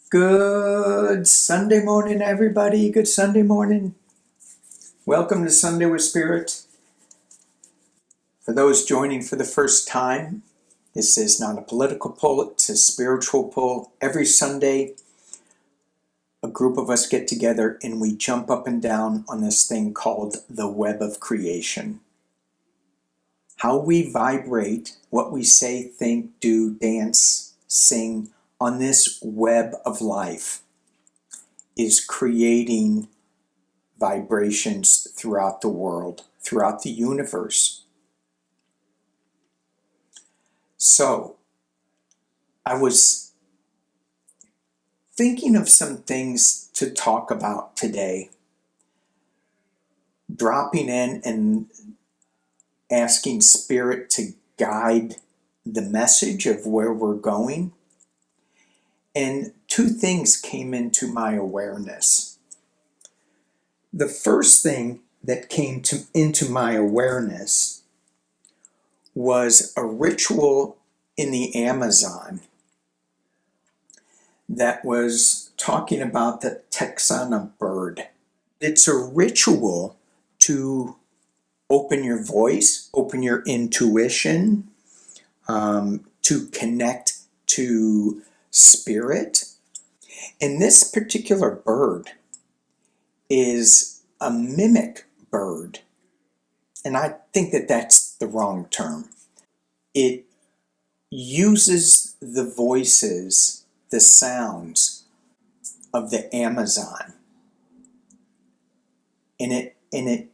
Good Sunday morning, everybody. Good Sunday morning. Welcome to Sunday with Spirit. For those joining for the first time, this is not a political poll, it's a spiritual poll. Every Sunday, a group of us get together and we jump up and down on this thing called the web of creation. How we vibrate, what we say, think, do, dance, sing on this web of life is creating vibrations throughout the world, throughout the universe. So, I was thinking of some things to talk about today, dropping in and asking Spirit to guide the message of where we're going. And two things came into my awareness. The first thing that came into my awareness was a ritual in the Amazon that was talking about the Txana bird. It's a ritual to open your voice, open your intuition, to connect to spirit. And this particular bird is a mimic bird. And I think that that's the wrong term. It uses the voices, the sounds of the Amazon. And it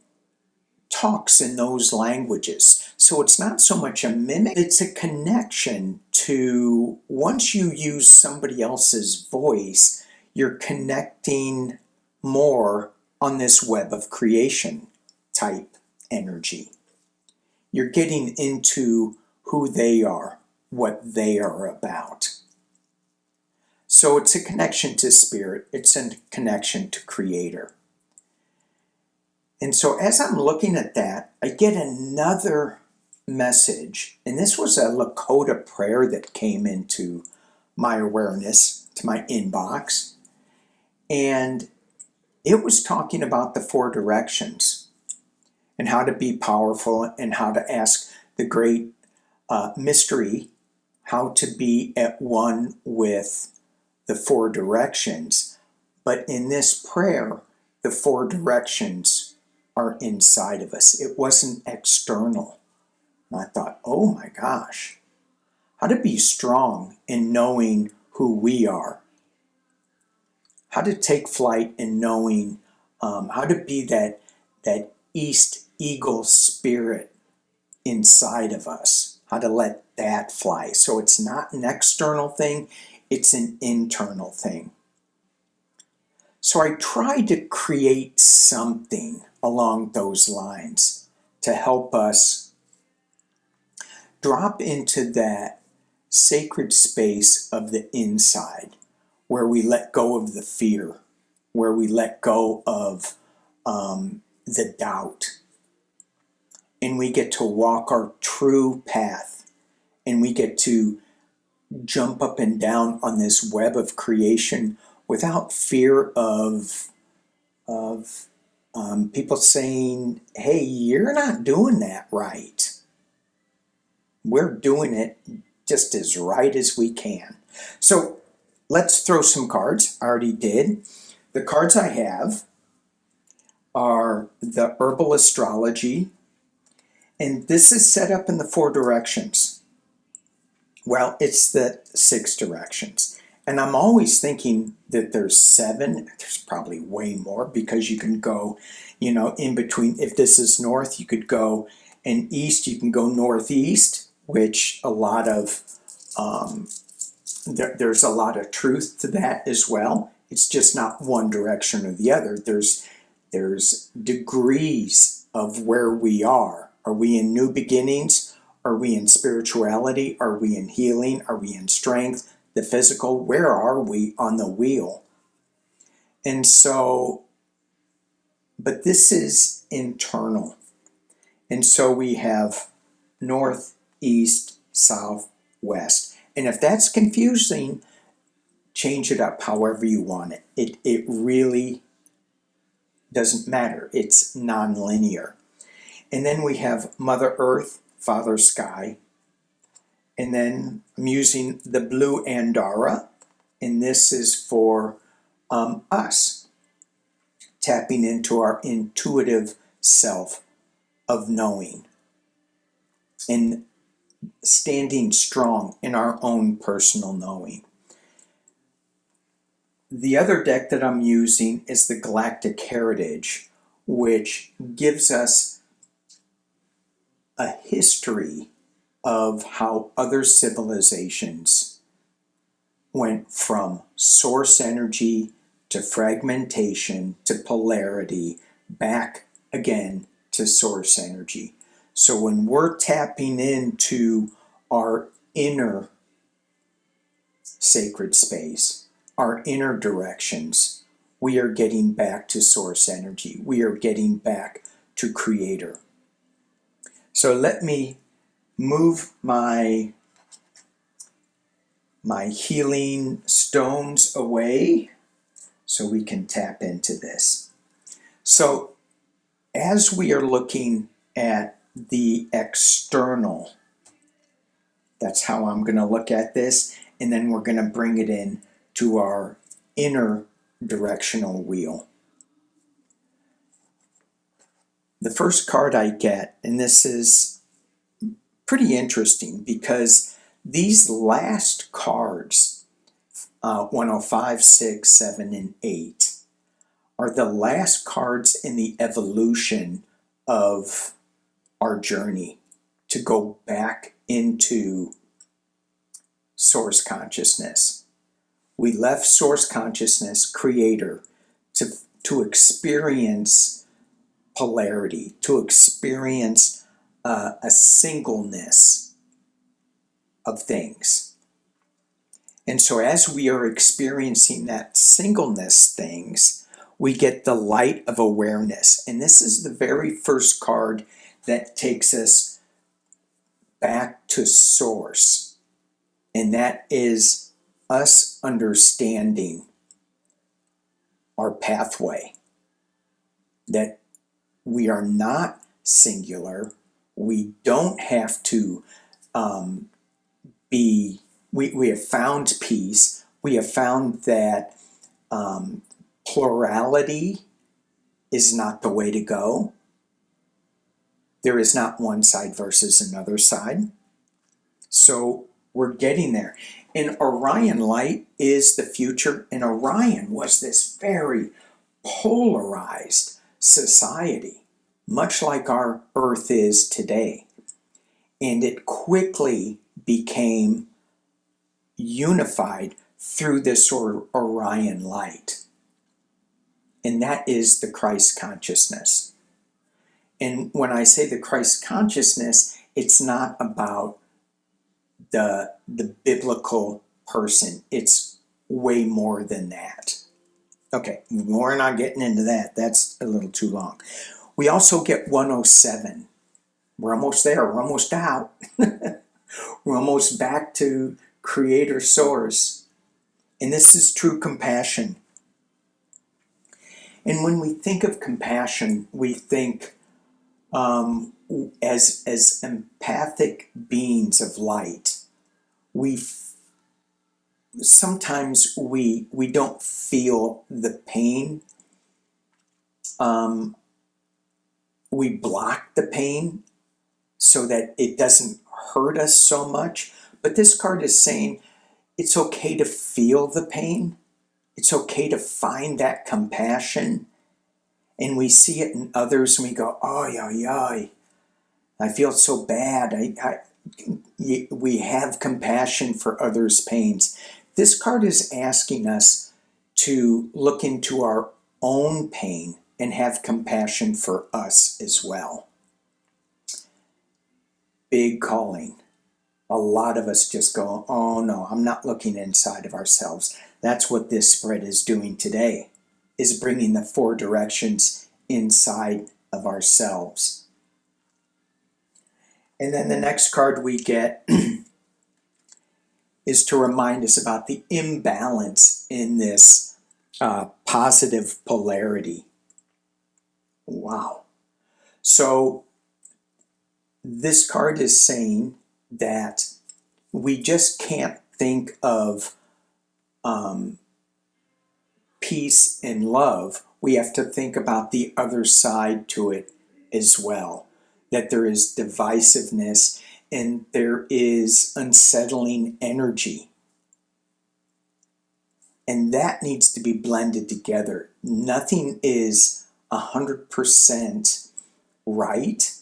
talks in those languages. So it's not so much a mimic, it's a connection to, once you use somebody else's voice, you're connecting more on this web of creation type energy. You're getting into who they are, what they are about. So it's a connection to spirit, it's a connection to creator. And so as I'm looking at that, I get another message, and this was a Lakota prayer that came into my awareness, to my inbox, and it was talking about the four directions and how to be powerful and how to ask the great mystery, how to be at one with the four directions. But in this prayer, the four directions are inside of us. It wasn't external. And I thought, oh my gosh, how to be strong in knowing who we are. How to take flight in knowing how to be that East Eagle spirit inside of us. How to let that fly. So it's not an external thing, it's an internal thing. So I tried to create something along those lines to help us drop into that sacred space of the inside, where we let go of the fear, where we let go of the doubt, and we get to walk our true path, and we get to jump up and down on this web of creation without fear of people saying, hey, you're not doing that right. We're doing it just as right as we can. So let's throw some cards. I already did. The cards I have are the herbal astrology, and this is set up in the four directions. Well, it's the six directions. And I'm always thinking that there's seven. There's probably way more, because you can go, in between. If this is north, you could go, and east, you can go northeast, which a lot of, there's a lot of truth to that as well. It's just not one direction or the other. There's degrees of where we are. Are we in new beginnings? Are we in spirituality? Are we in healing? Are we in strength? The physical? Where are we on the wheel? And so, but this is internal. And so we have north, east, south, west. And if that's confusing, change it up however you want it. It really doesn't matter. It's non-linear. And then we have Mother Earth, Father Sky. And then I'm using the blue Andara, and this is for us, tapping into our intuitive self of knowing and standing strong in our own personal knowing. The other deck that I'm using is the Galactic Heritage, which gives us a history of how other civilizations went from source energy to fragmentation to polarity back again to source energy. So when we're tapping into our inner sacred space, our inner directions, we are getting back to source energy. We are getting back to creator. So let me move my healing stones away so we can tap into this. So as we are looking at the external, that's how I'm going to look at this, and then we're going to bring it in to our inner directional wheel. The first card I get, and this is pretty interesting because these last cards, 105, 6, 7, and 8, are the last cards in the evolution of our journey to go back into source consciousness. We left source consciousness, creator, to experience polarity, to experience a singleness of things. And so as we are experiencing that singleness things, we get the light of awareness. And this is the very first card that takes us back to source. And that is us understanding our pathway. That we are not singular. We don't have to we have found peace. We have found that plurality is not the way to go. There is not one side versus another side. So we're getting there. And Orion Light is the future. And Orion was this very polarized society, much like our Earth is today. And it quickly became unified through this Orion Light. And that is the Christ consciousness. And when I say the Christ consciousness, it's not about the biblical person. It's way more than that. Okay, we're not getting into that. That's a little too long. We also get 107. We're almost there. We're almost out. We're almost back to Creator Source. And this is true compassion. And when we think of compassion, we think as empathic beings of light. Sometimes we don't feel the pain. We block the pain so that it doesn't hurt us so much. But this card is saying it's okay to feel the pain. It's okay to find that compassion. And we see it in others and we go, ay, ay, ay. I feel so bad. We have compassion for others' pains. This card is asking us to look into our own pain and have compassion for us as well. Big calling. A lot of us just go, oh no, I'm not looking inside of ourselves. That's what this spread is doing today, is bringing the 4 directions inside of ourselves. And then the next card we get is to remind us about the imbalance in this positive polarity. Wow. So this card is saying that we just can't think of peace and love. We have to think about the other side to it as well, that there is divisiveness and there is unsettling energy. And that needs to be blended together. Nothing is 100% right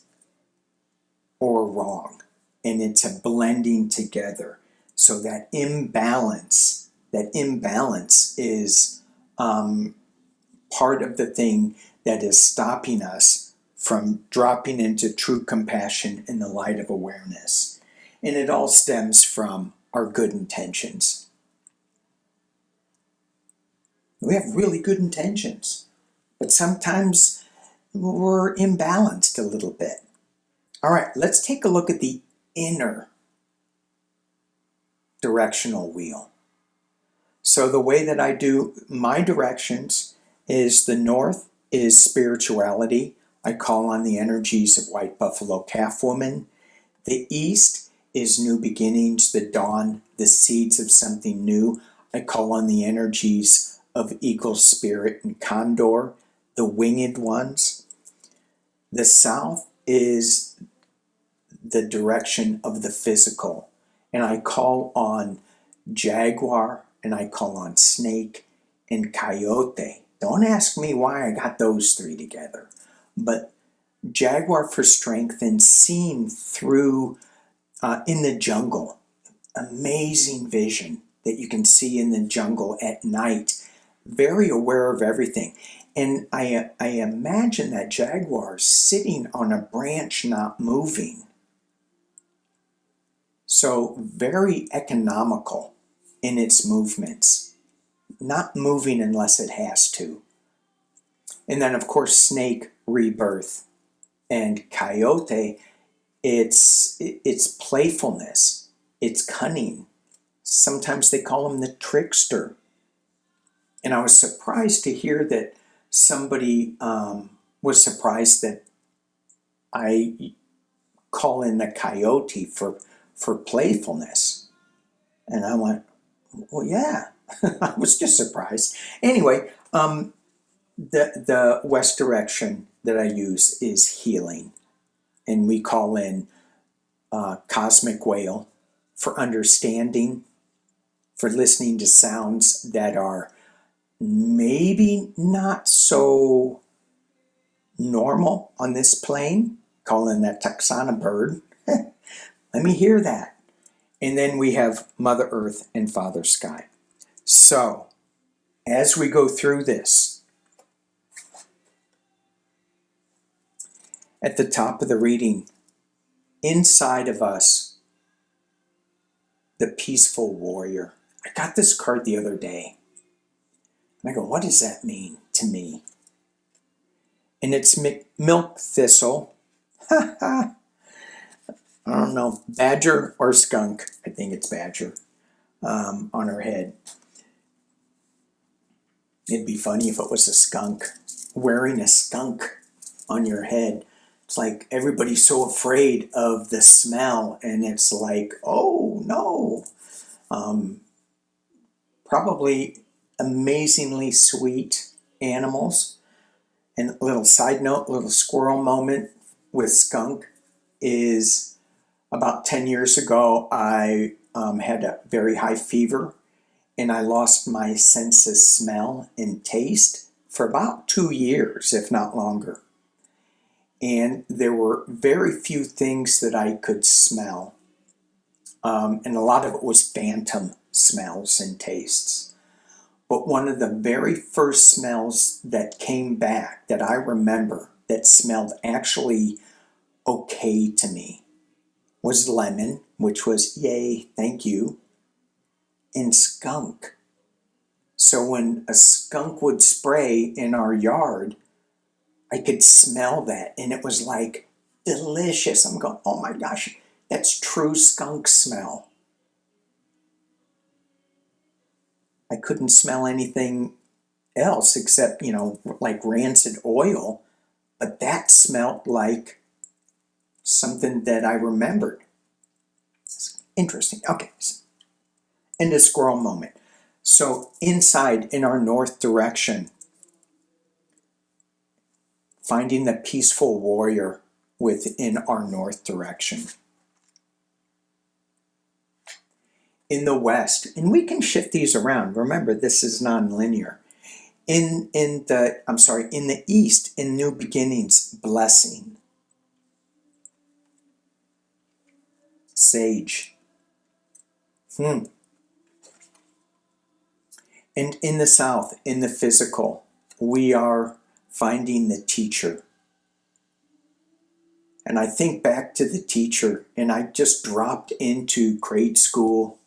or wrong. And it's a blending together. So that imbalance is part of the thing that is stopping us from dropping into true compassion in the light of awareness. And it all stems from our good intentions. We have really good intentions, but sometimes we're imbalanced a little bit. All right, let's take a look at the inner directional wheel. So the way that I do my directions is the north is spirituality. I call on the energies of White Buffalo Calf Woman. The east is new beginnings, the dawn, the seeds of something new. I call on the energies of Eagle Spirit and Condor, the winged ones. The south is the direction of the physical, and I call on Jaguar, and I call on Snake and Coyote. Don't ask me why I got those three together, but Jaguar for strength and seeing through in the jungle. Amazing vision that you can see in the jungle at night. Very aware of everything. And I imagine that jaguar sitting on a branch not moving. So very economical in its movements. Not moving unless it has to. And then of course snake, rebirth. And coyote, it's playfulness. It's cunning. Sometimes they call him the trickster. And I was surprised to hear that somebody was surprised that I call in the coyote for playfulness. And I went, well, yeah. I was just surprised. Anyway, the west direction that I use is healing. And we call in cosmic whale for understanding, for listening to sounds that are maybe not so normal on this plane. Call in that Txana bird. Let me hear that. And then we have Mother Earth and Father Sky. So, as we go through this, at the top of the reading, inside of us, the peaceful warrior. I got this card the other day. And I go, what does that mean to me? And it's milk thistle. I don't know, badger or skunk. I think it's badger on her head. It'd be funny if it was a skunk. Wearing a skunk on your head. It's like everybody's so afraid of the smell, and it's like, oh no. Probably amazingly sweet animals. And a little side note, little squirrel moment with skunk is about 10 years ago, I had a very high fever and I lost my sense of smell and taste for about 2 years, if not longer. And there were very few things that I could smell. And a lot of it was phantom smells and tastes. But one of the very first smells that came back that I remember that smelled actually okay to me was lemon, which was yay, thank you, and skunk. So when a skunk would spray in our yard, I could smell that and it was like delicious. I'm going, oh my gosh, that's true skunk smell. I couldn't smell anything else except, like rancid oil, but that smelled like something that I remembered. Interesting. Okay. And a squirrel moment. So inside in our north direction, finding the peaceful warrior within our north direction. In the west, and we can shift these around. Remember, this is non-linear. In the east, in new beginnings, blessing. Sage. And in the south, in the physical, we are finding the teacher. And I think back to the teacher, and I just dropped into grade school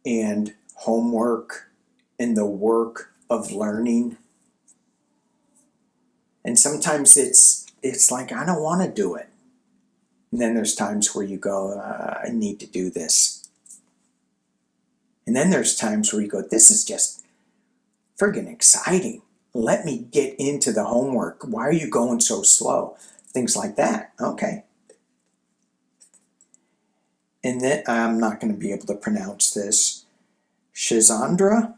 and homework and the work of learning. And sometimes it's like, I don't want to do it. And then there's times where you go, I need to do this. And then there's times where you go, this is just friggin' exciting. Let me get into the homework. Why are you going so slow? Things like that. Okay. And then I'm not going to be able to pronounce this. Shizandra.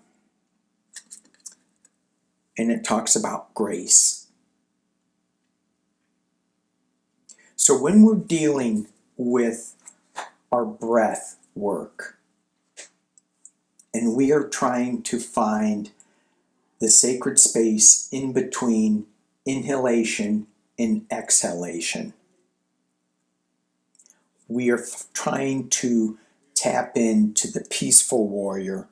And it talks about grace. So when we're dealing with our breath work, and we are trying to find the sacred space in between inhalation and exhalation, we are trying to tap into the peaceful warrior,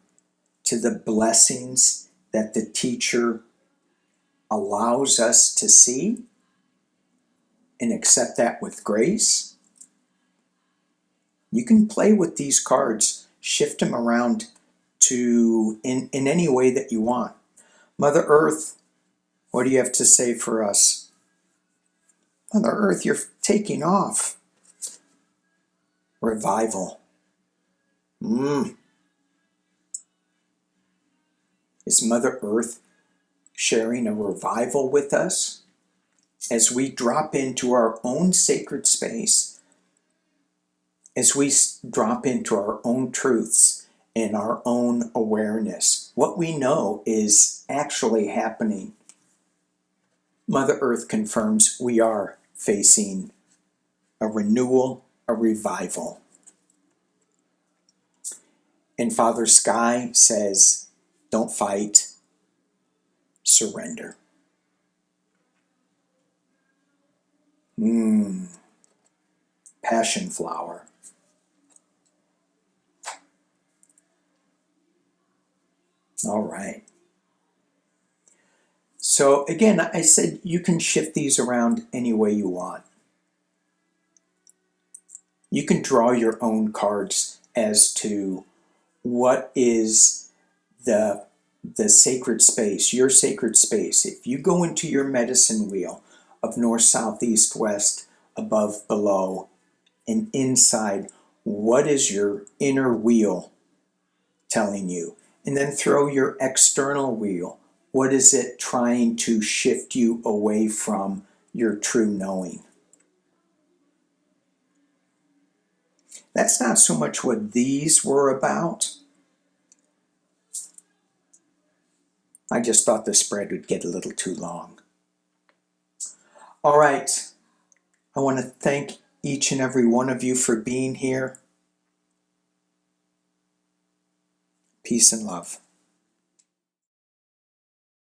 to the blessings that the teacher allows us to see and accept that with grace. You can play with these cards, shift them around to in any way that you want. Mother Earth, what do you have to say for us? Mother Earth, you're taking off. Revival. Is Mother Earth sharing a revival with us as we drop into our own sacred space, as we drop into our own truths and our own awareness? What we know is actually happening. Mother Earth confirms we are facing a renewal, a revival. And Father Sky says, don't fight, surrender. Passion flower. All right. So again, I said you can shift these around any way you want. You can draw your own cards as to what is the sacred space, your sacred space. If you go into your medicine wheel of north, south, east, west, above, below, and inside, what is your inner wheel telling you? And then throw your external wheel. What is it trying to shift you away from your true knowing? That's not so much what these were about. I just thought the spread would get a little too long. All right. I want to thank each and every one of you for being here. Peace and love.